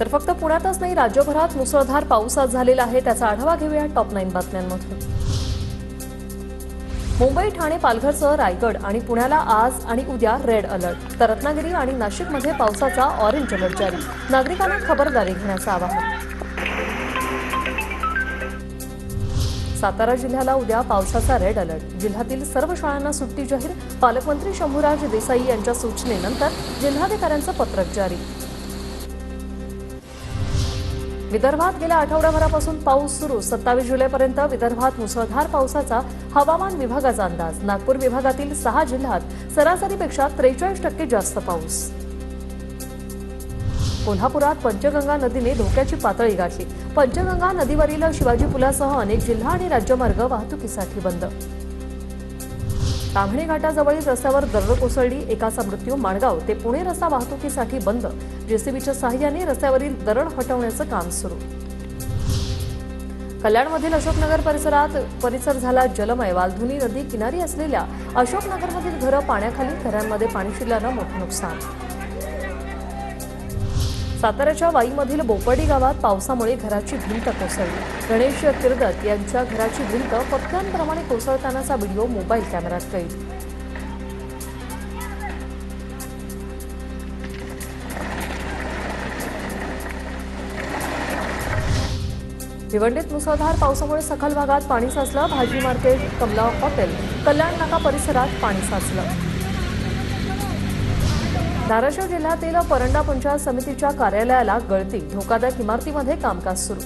तर फक्त पुण्यातच नाही, राज्यभरात मुसळधार पाऊस आज झालेला आहे. त्याचा आढावा घेऊया टॉप 9 बातम्यांमधून. मुंबई, ठाणे, पालघरसह रायगड आणि पुण्याला आज आणि उद्या रेड अलर्ट. तर रत्नागिरी आणि नाशिकमध्ये पावसाचा ऑरेंज अलर्ट जारी. नागरिकांना खबरदारी घेण्याचं आवाहन. सातारा जिल्ह्याला उद्या पावसाचा रेड अलर्ट. जिल्ह्यातील सर्व शाळांना सुट्टी जाहीर. पालकमंत्री शंभूराज देसाई यांच्या सूचनेनंतर जिल्हाधिकाऱ्यांचं पत्रक जारी. विदर्भात गेल्या आठवड्याभरापासून पाऊस सुरू. 27 जुलैपर्यंत विदर्भात मुसळधार पावसाचा हवामान विभागाचा अंदाज. नागपूर विभागातील 6 जिल्ह्यात सरासरीपेक्षा 43% जास्त पाऊस. कोल्हापुरात पंचगंगा नदीने धोक्याची पातळी गाठली. पंचगंगा नदीवरील शिवाजी पुलासह अनेक जिल्हा आणि राज्यमार्ग वाहतुकीसाठी बंद. ताम्हणी घाटाजवळील रस्त्यावर दरड कोसळली. एकाचा मृत्यू. माणगाव ते पुणे रस्ता वाहतुकीसाठी बंद. जेसीबीच्या सहाय्याने रस्त्यावरील दरड हटवण्याचं काम सुरू. कल्याणमधील अशोकनगर परिसर झाला जलमय. वालधुनी नदी किनारी असलेल्या अशोकनगरमधील घरं पाण्याखाली. घरांमध्ये पाणी शिरल्यानं मोठं नुकसान. साताऱ्याच्या वाईमधील बोपर्डी गावात पावसामुळे घराची भिंत कोसळली. गणेश किर्दत यांच्या घराची भिंत पक्क्यांप्रमाणे कोसळतानाचा व्हिडिओ मोबाईल कॅमेऱ्यात कैद. भिवंडीत मुसळधार पावसामुळे सखल भागात पाणी साचलं. भाजी मार्केट, कमला हॉटेल, कल्याण नाका परिसरात पाणी साचलं. धाराशिव जिल्ह्यातील परंडा पंचायत समितीच्या कार्यालयाला गळती. धोकादायक इमारतीमध्ये कामकाज सुरू.